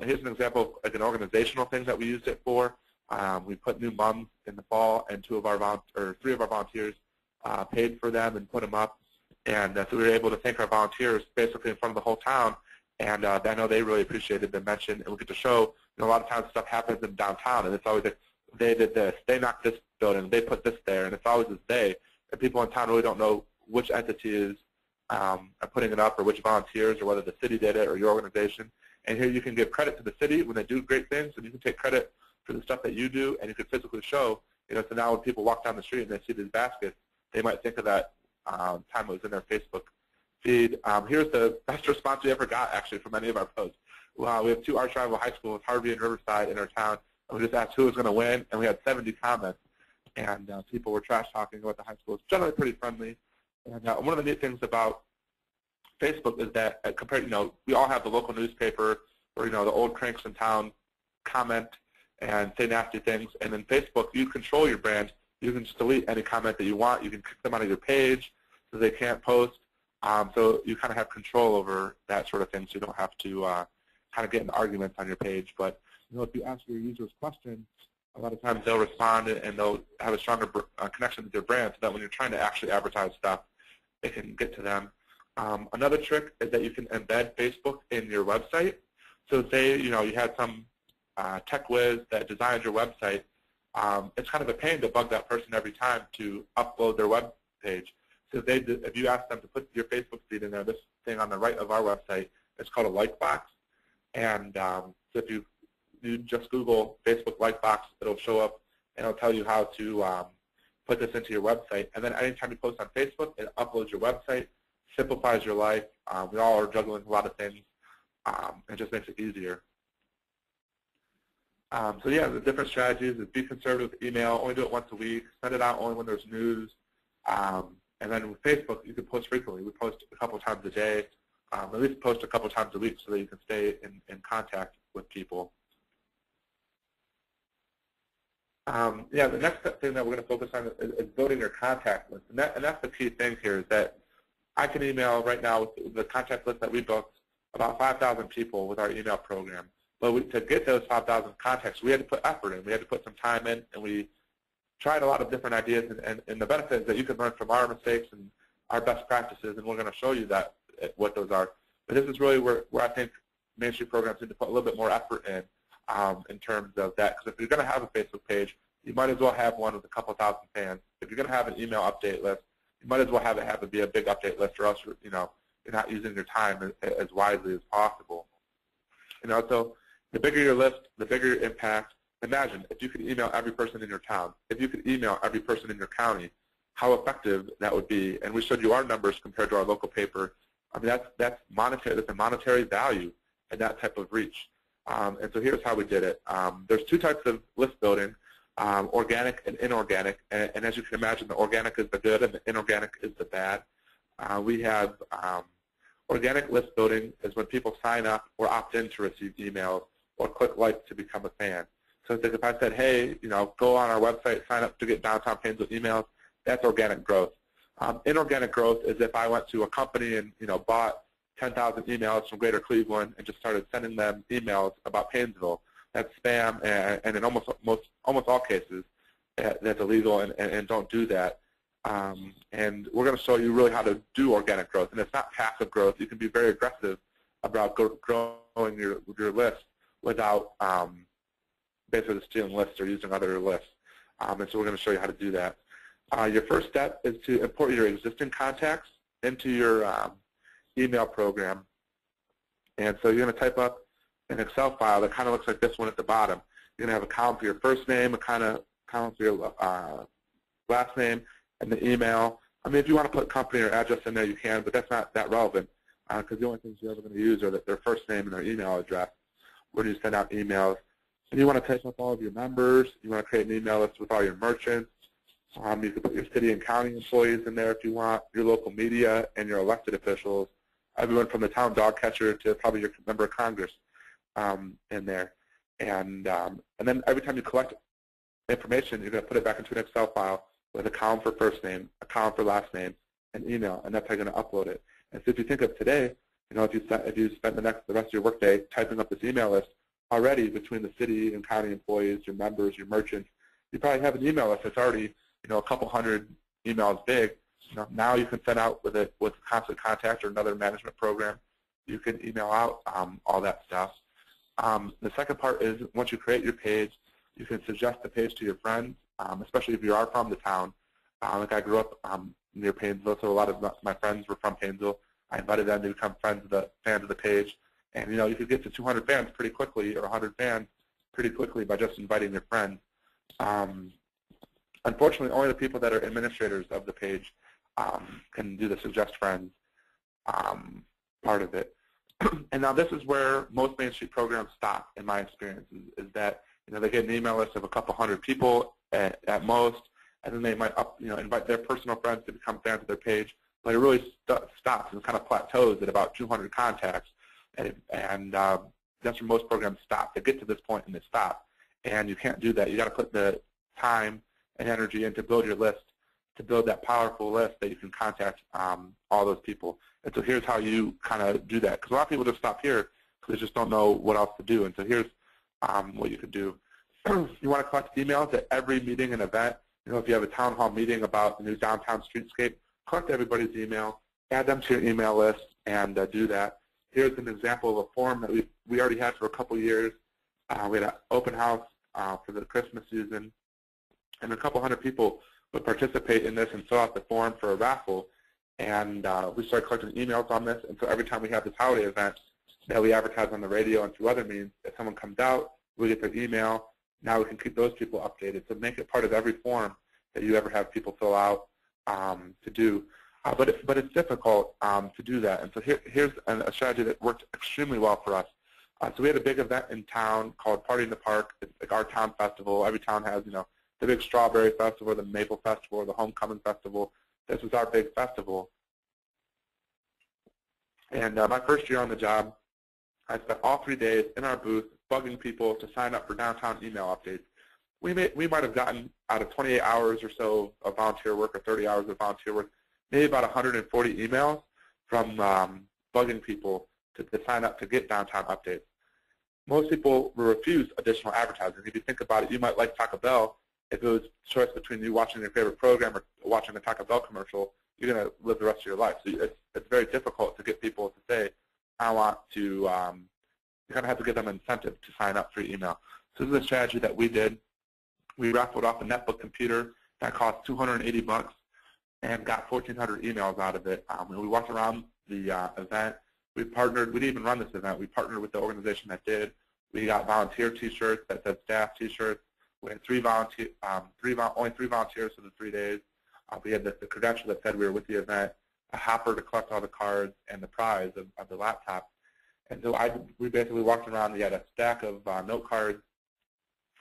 Here's an example of like an organizational thing that we used it for. We put new moms in the fall, and three of our volunteers paid for them and put them up. And so we were able to thank our volunteers basically in front of the whole town. And I know they really appreciated the mention. And we get to show, a lot of times stuff happens in downtown, and it's always like, they did this, they knocked this building, they put this there, and it's always this they. And people in town really don't know which entity is putting it up, or which volunteers, or whether the city did it or your organization. And here you can give credit to the city when they do great things, and you can take credit for the stuff that you do, and you can physically show. So now when people walk down the street and they see these baskets, they might think of that time it was in their Facebook feed. Here's the best response we ever got, actually, from any of our posts. We have two arch rival high schools, Harvey and Riverside, in our town, and we just asked who was going to win, and we had 70 comments. And people were trash talking about the high school. It's generally pretty friendly. And one of the neat things about Facebook is that compared, we all have the local newspaper or the old cranks in town comment and say nasty things. And in Facebook, you control your brand. You can just delete any comment that you want. You can kick them out of your page so they can't post. So you kind of have control over that sort of thing, so you don't have to kind of get in arguments on your page. But if you ask your users questions, a lot of times they'll respond and they'll have a stronger connection with their brand, so that when you're trying to actually advertise stuff, it can get to them. Another trick is that you can embed Facebook in your website. So say you had some tech whiz that designed your website. It's kind of a pain to bug that person every time to upload their web page. So if you ask them to put your Facebook feed in there, this thing on the right of our website is called a like box. And so if you just Google Facebook like box, it'll show up and it'll tell you how to put this into your website. And then anytime you post on Facebook, it uploads your website, simplifies your life. We all are juggling a lot of things. It just makes it easier. So yeah, the different strategies is be conservative with email, only do it once a week, send it out only when there's news. And then with Facebook, you can post frequently. We post a couple times a day, at least post a couple times a week so that you can stay in contact with people. Yeah, the next thing that we're going to focus on is building your contact list. And that's the key thing here, is that I can email right now with the contact list that we built about 5,000 people with our email program. But to get those 5,000 contacts, we had to put effort in. We had to put some time in, and we tried a lot of different ideas. And the benefit is that you can learn from our mistakes and our best practices, and we're going to show you what those are. But this is really where I think mainstream programs need to put a little bit more effort in terms of that. Because if you're going to have a Facebook page, you might as well have one with a couple thousand fans. If you're going to have an email update list, you might as well have it be a big update list, or else you're not using your time as wisely as possible. So the bigger your list, the bigger your impact. Imagine if you could email every person in your town, if you could email every person in your county, how effective that would be. And we showed you our numbers compared to our local paper. I mean, that's monetary. That's a monetary value in that type of reach. And so here's how we did it. There's two types of list building, organic and inorganic. And as you can imagine, the organic is the good and the inorganic is the bad. We have organic list building is when people sign up or opt in to receive emails or click like to become a fan. So if I said, hey, go on our website, sign up to get Downtown Painesville emails, that's organic growth. Inorganic growth is if I went to a company and bought 10,000 emails from Greater Cleveland and just started sending them emails about Painesville. That's spam, and in almost all cases, that's illegal, and don't do that. And we're going to show you really how to do organic growth, and it's not passive growth. You can be very aggressive about growing your list without basically stealing lists or using other lists. And so we're going to show you how to do that. Your first step is to import your existing contacts into your email program. And so you're going to type up an Excel file that kind of looks like this one at the bottom. You're going to have a column for your first name, a column for your last name, and the email. I mean, if you want to put company or address in there, you can, but that's not that relevant because the only things you're ever going to use are their first name and their email address when you send out emails. And you want to type up all of your members. You want to create an email list with all your merchants. You can put your city and county employees in there if you want, your local media, and your elected officials. Everyone from the town dog catcher to probably your member of Congress in there. And then every time you collect information, you're going to put it back into an Excel file with a column for first name, a column for last name, and email, and that's how you're going to upload it. And so if you think of today, You know, if you spend the rest of your workday typing up this email list, already between the city and county employees, your members, your merchants, you probably have an email list that's already, you know, a couple hundred emails big. You know, now you can send out with Constant Contact or another management program. You can email out all that stuff. The second part is once you create your page, you can suggest the page to your friends, especially if you are from the town. Like I grew up near Painesville, so a lot of my friends were from Painesville. I invited them to become fans of the page. And, you know, you could get to 200 fans pretty quickly or 100 fans pretty quickly by just inviting your friends. Unfortunately, only the people that are administrators of the page can do the suggest friends part of it. And now this is where most Main Street programs stop, in my experience, is that, you know, they get an email list of a couple hundred people at most, and then they might invite their personal friends to become fans of their page. But it really stops and kind of plateaus at about 200 contacts. And that's where most programs stop. They get to this point and they stop. And you can't do that. You got to put the time and energy in to build your list, to build that powerful list that you can contact all those people. And so here's how you kind of do that. Because a lot of people just stop here because they just don't know what else to do. And so here's what you can do. You want to collect emails at every meeting and event. You know, if you have a town hall meeting about the new downtown streetscape, collect everybody's email, add them to your email list, and do that. Here's an example of a form that we already had for a couple years. We had an open house for the Christmas season, and a couple hundred people would participate in this and fill out the form for a raffle. And we started collecting emails on this, and so every time we have this holiday event that we advertise on the radio and through other means, if someone comes out, we get their email. Now we can keep those people updated. So make it part of every form that you ever have people fill out to do. But it's difficult to do that. And so here's a strategy that worked extremely well for us. So we had a big event in town called Party in the Park. It's like our town festival. Every town has, you know, the big Strawberry Festival, the Maple Festival, or the Homecoming Festival. This was our big festival. And my first year on the job, I spent all 3 days in our booth bugging people to sign up for downtown email updates. We might have gotten out of 28 hours or so of volunteer work or 30 hours of volunteer work, maybe about 140 emails from bugging people to sign up to get downtown updates. Most people will refuse additional advertising. If you think about it, you might like Taco Bell. If it was a choice between you watching your favorite program or watching a Taco Bell commercial, you're going to live the rest of your life. So it's very difficult to get people to say, I want to, you kind of have to give them an incentive to sign up for your email. So this is a strategy that we did. We raffled off a netbook computer that cost $280 and got 1,400 emails out of it. We walked around the event. We didn't even run this event. We partnered with the organization that did. We got volunteer T-shirts that said staff T-shirts. We had only 3 volunteers for the 3 days. We had the credential that said we were with the event, a hopper to collect all the cards, and the prize of the laptop. And so we basically walked around. We had a stack of note cards.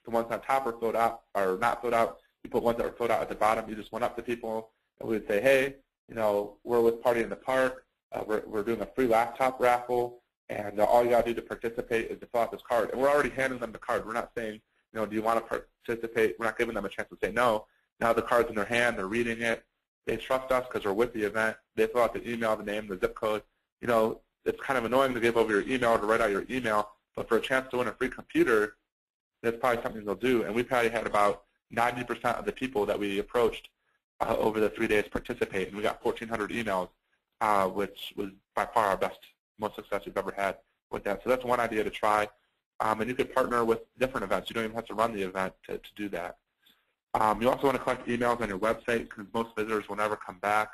The ones on top were filled out or not filled out. You put ones that were filled out at the bottom. You just went up to people and we would say, hey, you know, we're with Party in the Park. We're doing a free laptop raffle, and all you got to do to participate is to fill out this card. And we're already handing them the card. We're not saying, you know, do you want to participate? We're not giving them a chance to say no. Now the card's in their hand. They're reading it. They trust us because we're with the event. They fill out the email, the name, the zip code. You know, it's kind of annoying to give over your email or to write out your email, but for a chance to win a free computer, that's probably something they'll do. And we probably had about 90% of the people that we approached over the 3 days participate, and we got 1,400 emails, which was by far our best, most success we've ever had with that. So that's one idea to try. And you could partner with different events. You don't even have to run the event to do that. You also want to collect emails on your website because most visitors will never come back.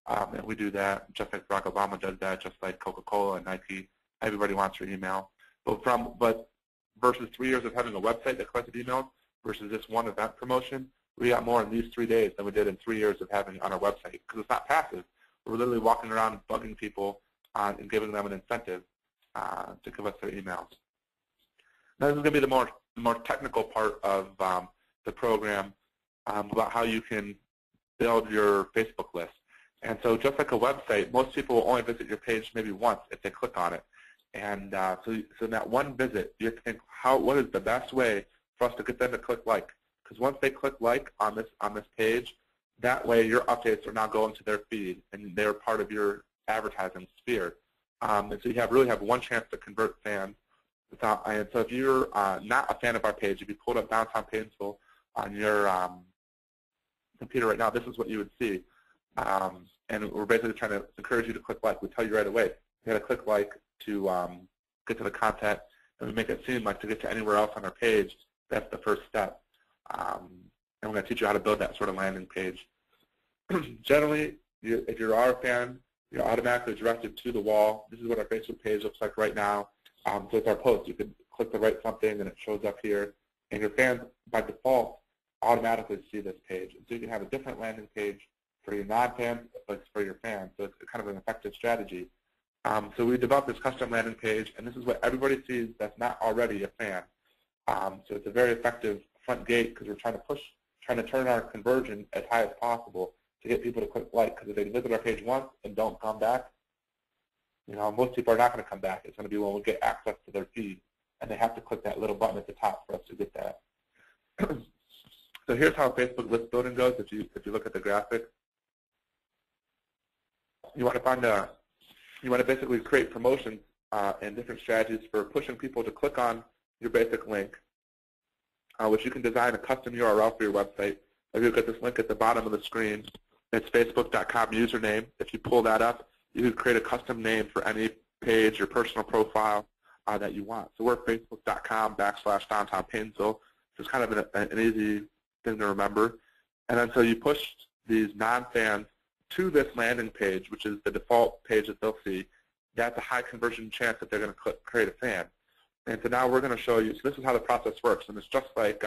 And we do that just like Barack Obama does that, just like Coca-Cola and Nike. Everybody wants your email. But versus 3 years of having a website that collected emails versus this one event promotion, we got more in these 3 days than we did in 3 years of having on our website because it's not passive. We're literally walking around bugging people and giving them an incentive to give us their emails. Now this is going to be the more technical part of the program about how you can build your Facebook list. And so just like a website, most people will only visit your page maybe once if they click on it. And so in that one visit, you have to think, what is the best way for us to get them to click like? Because once they click like on this page, that way your updates are now going to their feed, and they're part of your advertising sphere. And so you really have one chance to convert fans. And so if you're not a fan of our page, if you pulled up Downtown Painesville on your computer right now, this is what you would see. And we're basically trying to encourage you to click like. We tell you right away, you got to click like to get to the content, and we make it seem like to get to anywhere else on our page, that's the first step. And we're going to teach you how to build that sort of landing page. Generally, if you are a fan, you're automatically directed to the wall. This is what our Facebook page looks like right now. So it's our post. You can click to write something, and it shows up here. And your fans, by default, automatically see this page. And so you can have a different landing page for your non-fans, but it's for your fans. So it's kind of an effective strategy. So we developed this custom landing page, and this is what everybody sees that's not already a fan. So it's a very effective front gate because we're trying to turn our conversion as high as possible to get people to click like. Because if they visit our page once and don't come back, most people are not going to come back. It's going to be when we get access to their feed, and they have to click that little button at the top for us to get that. So here's how Facebook list building goes. If you look at the graphic, you want to basically create promotions and different strategies for pushing people to click on your basic link, which you can design a custom URL for your website. If you look at this link at the bottom of the screen, it's facebook.com username. If you pull that up, you can create a custom name for any page or personal profile that you want. So we're facebook.com/Downtown Painesville. So it's kind of an easy thing to remember. And then so you push these non-fans to this landing page, which is the default page that they'll see. That's a high conversion chance that they're going to create a fan. And so now we're going to show you, so this is how the process works. And it's just like,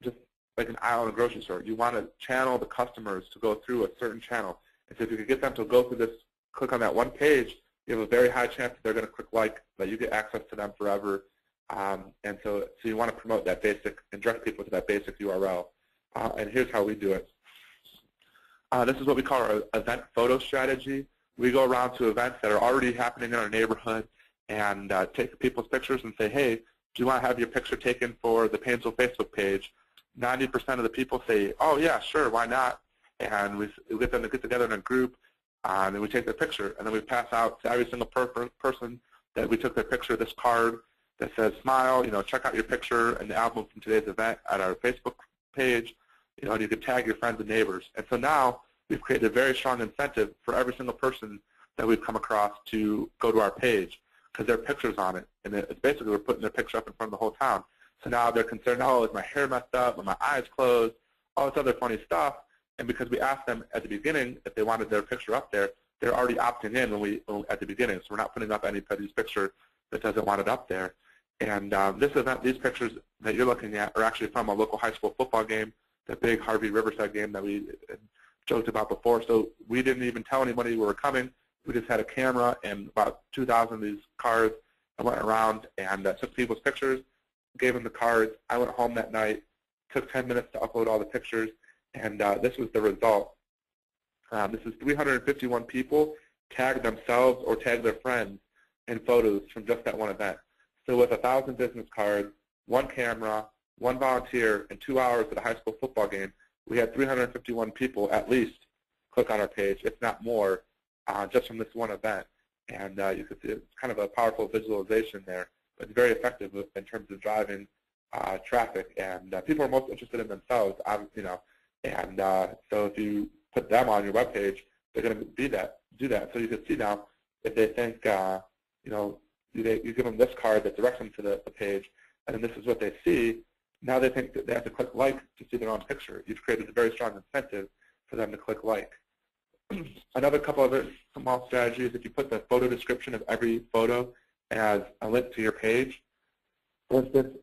just like an aisle in a grocery store. You want to channel the customers to go through a certain channel. And so if you can get them to go through this, click on that one page, you have a very high chance that they're going to click like, that you get access to them forever. And so you want to promote that basic and direct people to that basic URL. And here's how we do it. This is what we call our event photo strategy. We go around to events that are already happening in our neighborhood and take people's pictures and say, hey, do you want to have your picture taken for the Painesville Facebook page? 90% of the people say, oh, yeah, sure, why not? And we get them to get together in a group, and then we take their picture, and then we pass out to every single person that we took their picture this card that says, smile, check out your picture and the album from today's event at our Facebook page, and you can tag your friends and neighbors. And so now we've created a very strong incentive for every single person that we've come across to go to our page because their picture's on it. And it's basically we're putting their picture up in front of the whole town. So now they're concerned, oh, is my hair messed up, are my eyes closed, all this other funny stuff. And because we asked them at the beginning if they wanted their picture up there, they're already opting in at the beginning. So we're not putting up anybody's picture that doesn't want it up there. And this event, these pictures that you're looking at are actually from a local high school football game, the big Harvey Riverside game that we joked about before. So we didn't even tell anybody we were coming. We just had a camera and about 2,000 of these cards. I went around and took people's pictures, gave them the cards. I went home that night, took 10 minutes to upload all the pictures, and this was the result. This is 351 people tagged themselves or tagged their friends in photos from just that one event. So with 1,000 business cards, one camera, one volunteer, and 2 hours at a high school football game, we had 351 people at least click on our page, if not more, just from this one event. And you can see it's kind of a powerful visualization there, but it's very effective in terms of driving traffic. And people are most interested in themselves, and so if you put them on your web page, they're going to do that. So you can see now if they think, you give them this card that directs them to the page, and then this is what they see. Now they think that they have to click like to see their own picture. You've created a very strong incentive for them to click like. Another couple other small strategies, if you put the photo description of every photo as a link to your page. For instance,